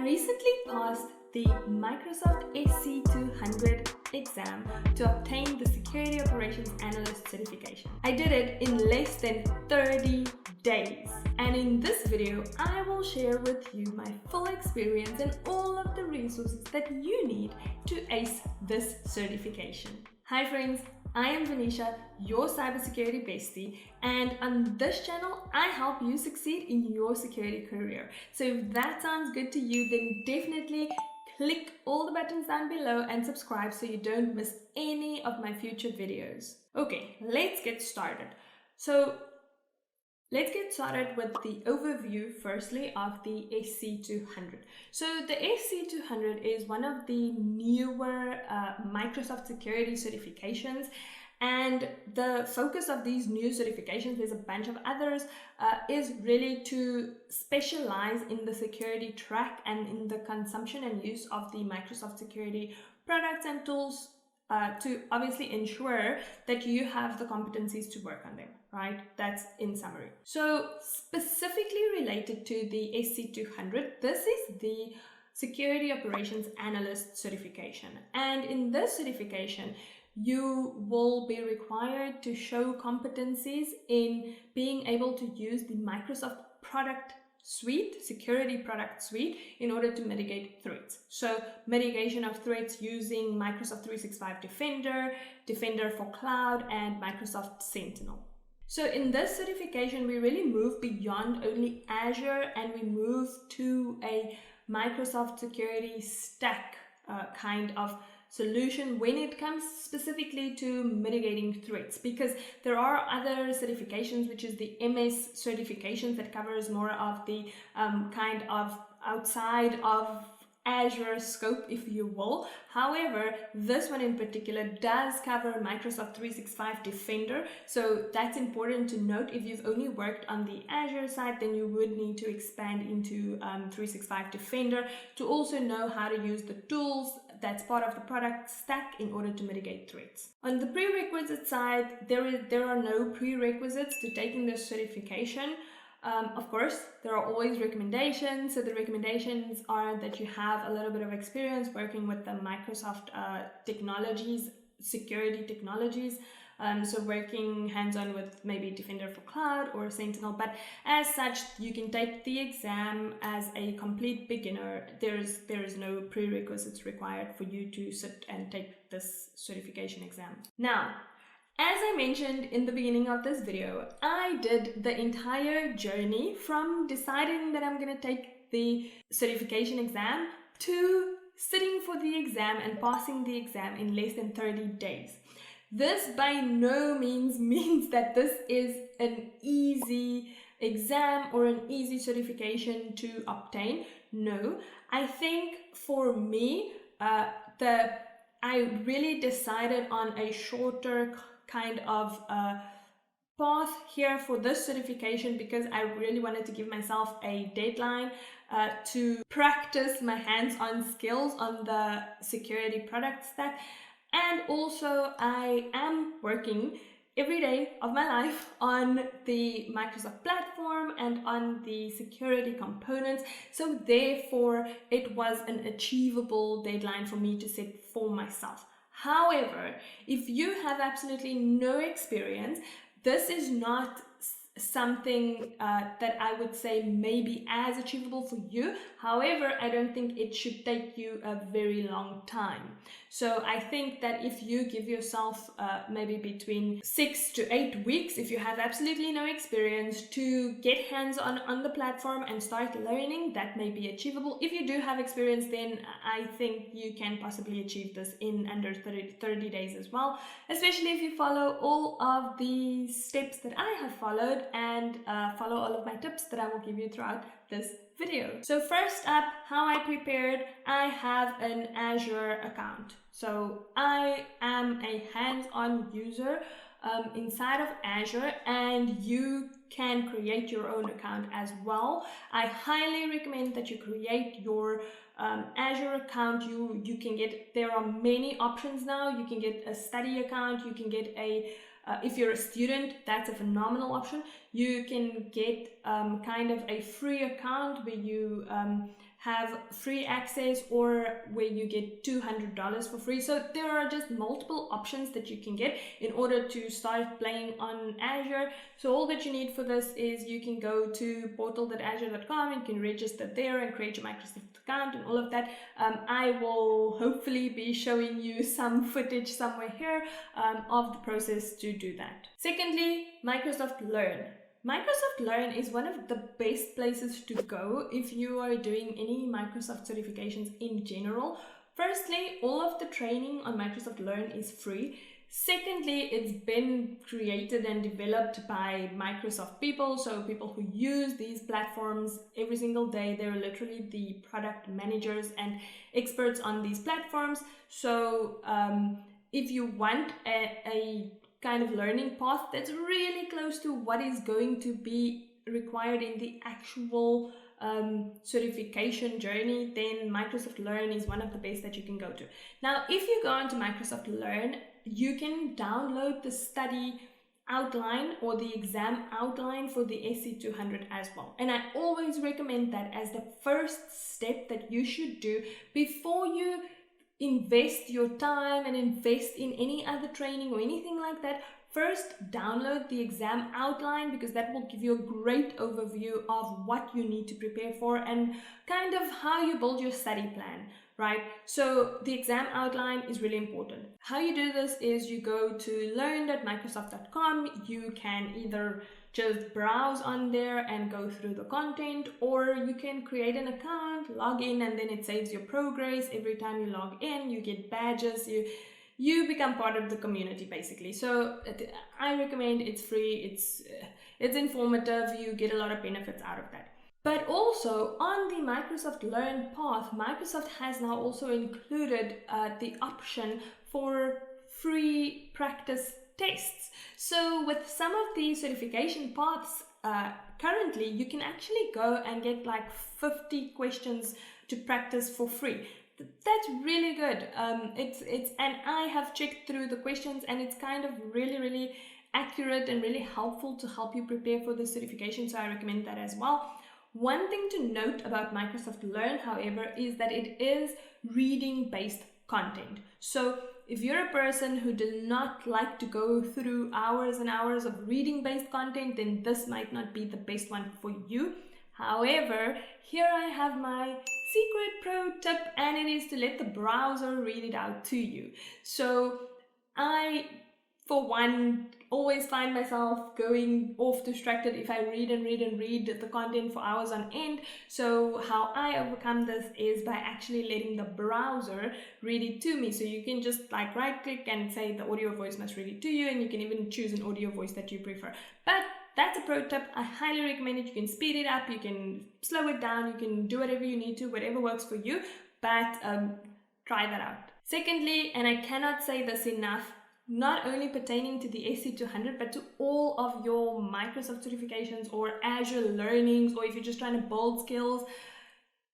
recently passed the Microsoft SC200 exam to obtain the Security Operations Analyst certification. I did it in less than 30 days. And in this video, I will share with you my full experience and all of the resources that you need to ace this certification. Hi friends, I am Venetia, your cybersecurity bestie, and on this channel, I help you succeed in your security career. So if that sounds good to you, then definitely click all the buttons down below and subscribe so you don't miss any of my future videos. Okay, let's get started. Let's get started with the overview firstly of the SC200. So the SC200 is one of the newer Microsoft security certifications, and the focus of these new certifications, there's a bunch of others, is really to specialize in the security track and in the consumption and use of the Microsoft security products and tools to obviously ensure that you have the competencies to work on them, right? That's in summary. So specifically related to the SC200, this is the Security Operations Analyst certification. And in this certification, you will be required to show competencies in being able to use the Microsoft product suite, security product suite, in order to mitigate threats. So mitigation of threats using Microsoft 365 Defender, Defender for Cloud, and Microsoft Sentinel. So in this certification, we really move beyond only Azure and we move to a Microsoft security stack kind of solution when it comes specifically to mitigating threats, because there are other certifications, which is the MS certifications that covers more of the kind of outside of Azure scope, if you will. However, this one in particular does cover Microsoft 365 Defender, so that's important to note. If you've only worked on the Azure side, then you would need to expand into 365 Defender to also know how to use the tools that's part of the product stack in order to mitigate threats. On the prerequisite side, there are no prerequisites to taking this certification. Of course, there are always recommendations. So the recommendations are that you have a little bit of experience working with the Microsoft technologies, security technologies. So working hands-on with maybe Defender for Cloud or Sentinel, but as such, you can take the exam as a complete beginner. There is no prerequisites required for you to sit and take this certification exam. Now, as I mentioned in the beginning of this video, I did the entire journey from deciding that I'm going to take the certification exam to sitting for the exam and passing the exam in less than 30 days. This by no means that this is an easy exam or an easy certification to obtain. No, I think for me, I really decided on a shorter kind of path here for this certification because I really wanted to give myself a deadline to practice my hands-on skills on the security product stack. And also I am working every day of my life on the Microsoft platform and on the security components. So therefore it was an achievable deadline for me to set for myself. However, if you have absolutely no experience, this is not something that I would say maybe as achievable for you. However, I don't think it should take you a very long time. So I think that if you give yourself maybe between 6 to 8 weeks, if you have absolutely no experience, to get hands-on on the platform and start learning, that may be achievable. If you do have experience, then I think you can possibly achieve this in under 30 days as well, especially if you follow all of the steps that I have followed and follow all of my tips that I will give you throughout this video. So first up, how I prepared, I have an Azure account. So I am a hands-on user inside of Azure, and you can create your own account as well. I highly recommend that you create your Azure account. You can get, there are many options now. You can get a study account, you can get a if you're a student, that's a phenomenal option. You can get kind of a free account where you have free access or where you get $200 for free. So there are just multiple options that you can get in order to start playing on Azure. So all that you need for this is you can go to portal.azure.com, you can register there and create your Microsoft account and all of that. I will hopefully be showing you some footage somewhere here of the process to do that. Secondly, Microsoft Learn. Microsoft Learn is one of the best places to go if you are doing any Microsoft certifications in general. Firstly, all of the training on Microsoft Learn is free. Secondly, it's been created and developed by Microsoft people, so people who use these platforms every single day. They're literally the product managers and experts on these platforms. So if you want a kind of learning path that's really close to what is going to be required in the actual certification journey, then Microsoft Learn is one of the best that you can go to. Now, if you go onto Microsoft Learn, you can download the study outline or the exam outline for the SC200 as well. And I always recommend that as the first step that you should do before you invest your time and invest in any other training or anything like that. First, download the exam outline, because that will give you a great overview of what you need to prepare for and kind of how you build your study plan, right? So the exam outline is really important. How you do this is you go to learn.microsoft.com. You can either just browse on there and go through the content, or you can create an account, log in, and then it saves your progress. Every time you log in, you get badges, you become part of the community basically. So I recommend, it's free, it's informative, you get a lot of benefits out of that. But also on the Microsoft Learn path, Microsoft has now also included the option for free practice tests. So with some of the certification paths, currently you can actually go and get like 50 questions to practice for free. That's really good. And I have checked through the questions, and it's kind of really accurate and really helpful to help you prepare for the certification. So I recommend that as well. One thing to note about Microsoft Learn, however, is that it is reading-based content. So if you're a person who does not like to go through hours and hours of reading-based content, then this might not be the best one for you. However, here I have my secret pro tip, and it is to let the browser read it out to you. So I, for one, always find myself going off distracted if I read the content for hours on end. So how I overcome this is by actually letting the browser read it to me. So you can just like right click and say the audio voice must read it to you, and you can even choose an audio voice that you prefer. But that's a pro tip. I highly recommend it. You can speed it up, you can slow it down, you can do whatever you need to, whatever works for you, but try that out. Secondly, and I cannot say this enough, not only pertaining to the SC200, but to all of your Microsoft certifications or Azure learnings, or if you're just trying to build skills,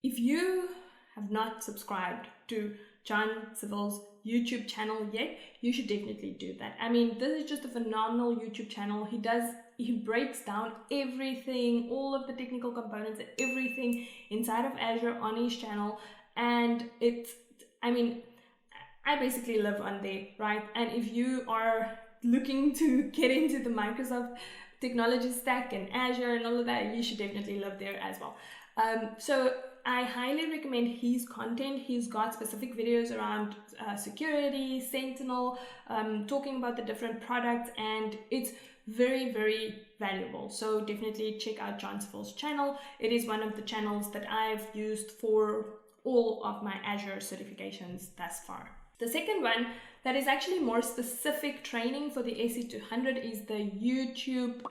if you have not subscribed to John Savill's YouTube channel yet, you should definitely do that. I mean, this is just a phenomenal YouTube channel. He breaks down everything, all of the technical components, everything inside of Azure on his channel. And I basically live on there, right? And if you are looking to get into the Microsoft technology stack and Azure and all of that, you should definitely live there as well. So I highly recommend his content. He's got specific videos around security, Sentinel, talking about the different products, and it's very valuable. So definitely check out John Savill's channel. It is one of the channels that I've used for all of my Azure certifications thus far. The second one that is actually more specific training for the SC200 is the YouTube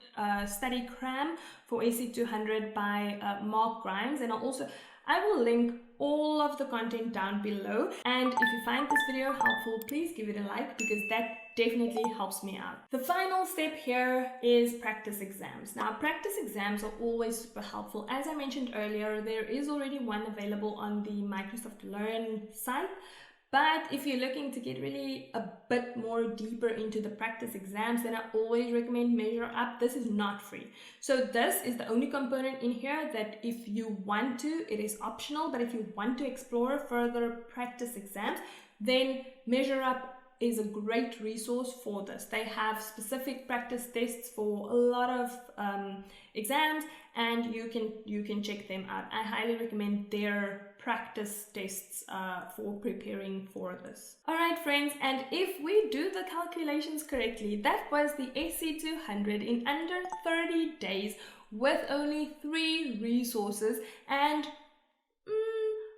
study cram for SC200 by Mark Grimes, and I will link all of the content down below. And if you find this video helpful, please give it a like, because that definitely helps me out. The final step here is practice exams. Now, practice exams are always super helpful. As I mentioned earlier, there is already one available on the Microsoft Learn site, But if you're looking to get really a bit more deeper into the practice exams, then I always recommend Measure Up. This is not free. So this is the only component in here that if you want to, it is optional, but if you want to explore further practice exams, then Measure Up is a great resource for this. They have specific practice tests for a lot of exams, and you can check them out. I highly recommend their practice tests for preparing for this. All right, friends, and if we do the calculations correctly, that was the SC200 in under 30 days with only 3 resources and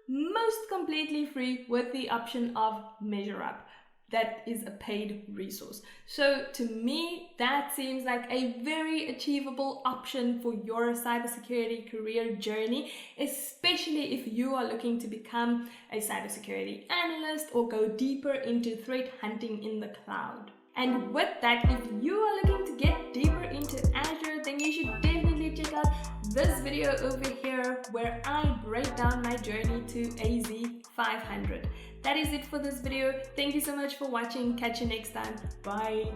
most completely free with the option of Measure Up. That is a paid resource. So to me, that seems like a very achievable option for your cybersecurity career journey, especially if you are looking to become a cybersecurity analyst or go deeper into threat hunting in the cloud. And with that, if you are looking to get deeper into Azure, then you should definitely check out this video over here where I break down my journey to AZ500. That is it for this video. Thank you so much for watching. Catch you next time. Bye.